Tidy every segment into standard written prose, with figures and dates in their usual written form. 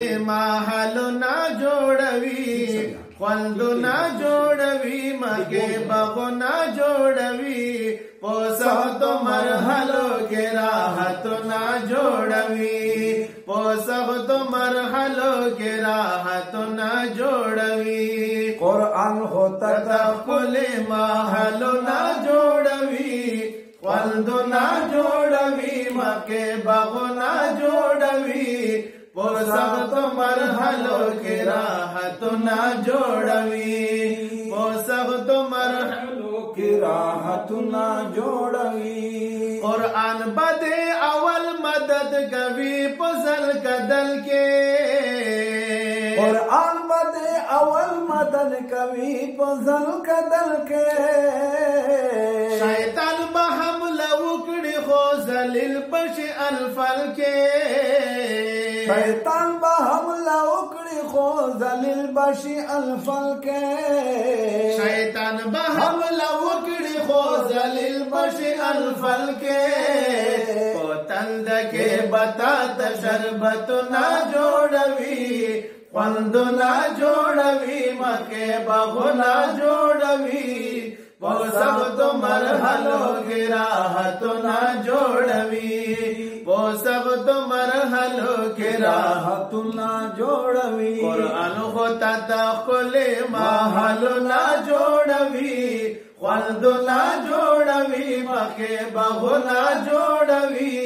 محلو نا جوړوي خوندو نا جوړوي مګه بغو نا جوړوي پوسختو مرحلو کې راحت نا جوړوي پوسختو مرحلو کې راحت نا جوړوي قرآن ہوتا تدخل محلو نا جوړوي خوندو نا جوړوي مګه بغو نا جوړوي پوسختو مرحلو کې راحت نا جوړوي پوسختو مرحلو کې راحت نا جوړوي قرآن بده اول مدد کوي پسل کدل کې قرآن بده اول مدد کوي پسل کدل کې شیطان به حمله وکړي خو ذلیل بشي الفل کې شیطان با حمله وکړي خو ذلیل بشي الفل کې شیطان با حمله وکړي خو ذلیل بشي الفل کې پوتند کې بتا ته شربت نا جوړوي خوند نا جوړوي مکه بغو نا جوړوي پوسختو مرحلو کې راحت نا جوړوي پوسختو مرحلو کې راحت نا جوړوي قرآن خو تدخل محلو نا جوړوي خوند نا جوړوي مکه بغو نا جوړوي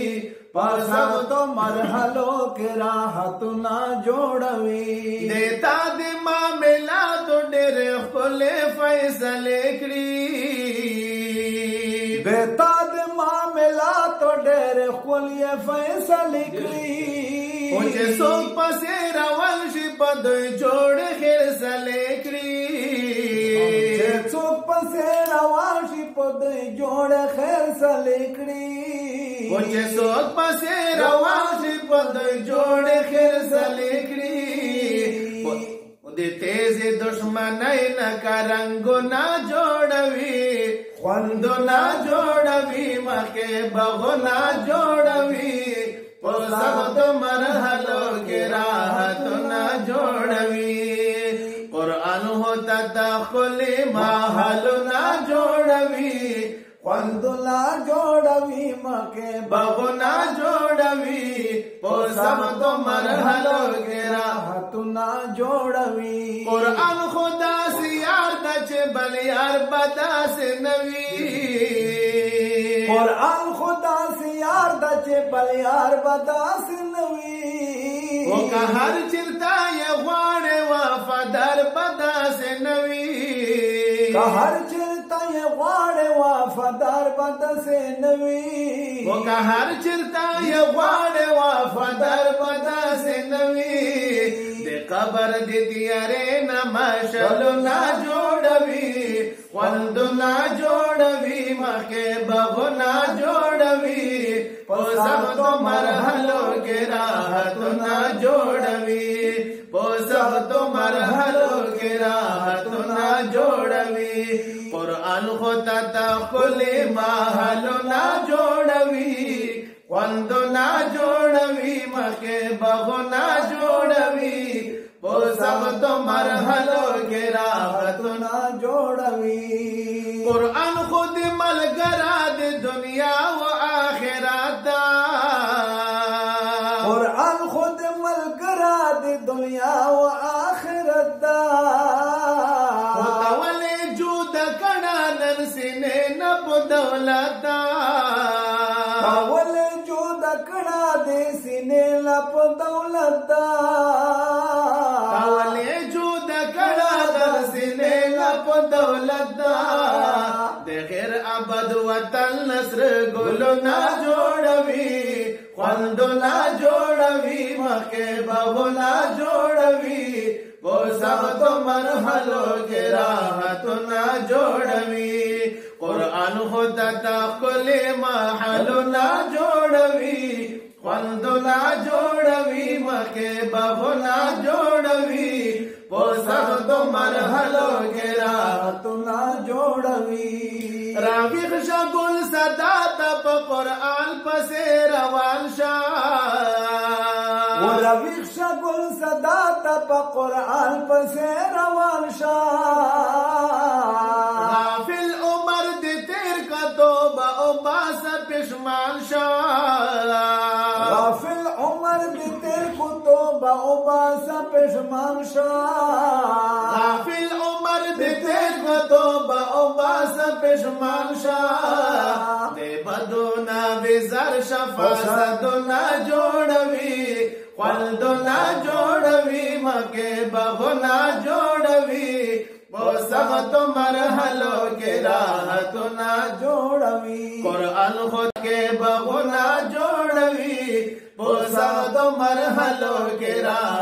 پوسختو مرحلو کې راحت نا جوړوي دیتا د معاملات ډېر خپل فیصله کړی دیتا د معاملات ډېر خپل فیصله کړی او چې څوک پسې روان شي په دوی جوړ فیصله کړی چې څوک پسې روان شي په دوی جوړ فیصله کړی او چې څوک پسې روان شي په دوی جوړ فیصله کړی د تیز دشمنی نه کرنګو نا جوړوي خوندو نا جوړوي مکه بغو نا جوړوي پوسختو مرحلو کې راحت نا جوړوي قرآن هو تدخل محلو نا جوړوي خوند لا جوړوي مکه بغو نا جوړوي پوسختو مرحلو کې راحت نا جوړوي قرآن خدا سے یار د چې بل یار بدا سے نوی قرآن خدا سے یار د چې بل یار بدا سے نوی او که هر چرتا یې غواړي وفادار بدا سے نوی که هر چرتا یې غواړي وفادار بدا سے نوی او که هر چرتا یې غواړي وفادار بدا سے نوی قبر دی دیاره نماشلو نا جوړوي خوند نا جوړوي مکه بغو نا جوړوي پوسختو مرحلو کې راحت نا جوړوي پوسختو مرحلو کې راحت نا جوړوي قرآن خو تدخل محلو نا جوړوي خوند نا جوړوي مکه بغو نا جوړوي پوسختو مرحلو کې راحت نا جوړوي قرآن خود ملګرا د دنیا او آخرت قرآن خود ملګرا د دنیا او آخرت او تولې جود کړه نن سینې نه په دولت تولې جود کړه د سینې نه په دولت د غیر ابد وطن نصر ګلو نا جوړوي خوندو نا جوړوي مکه بغو نا جوړوي پوسختو مرحلو کې راحت نا جوړوي قرآن خو تدخل محلو نا جوړوي خوندو نا جوړوي مکه بغو نا جوړوي پوسختو مرحلو کې راحت نا جوړوي راویخ شګل صدا ته په قرآن پسې روان شه ورویخ شګل داتا پا قرآن پسے روان شاہ غافل عمر دی تیر کا توبہ او باسا پشمان شاہ غافل عمر دی تیر کو توبہ او باسا پشمان شاہ غافل عمر دی تیر کا توبہ او باسا پشمان شاہ دے بدونا وزر شفا صدونا جوڑوی خلدونا جوڑوی مکے بغنا جوڑوی وہ سخت مرحلوں کے راحتنا جوڑوی قرآن خود کے بغنا جوڑوی وہ سخت مرحلوں کے راحتنا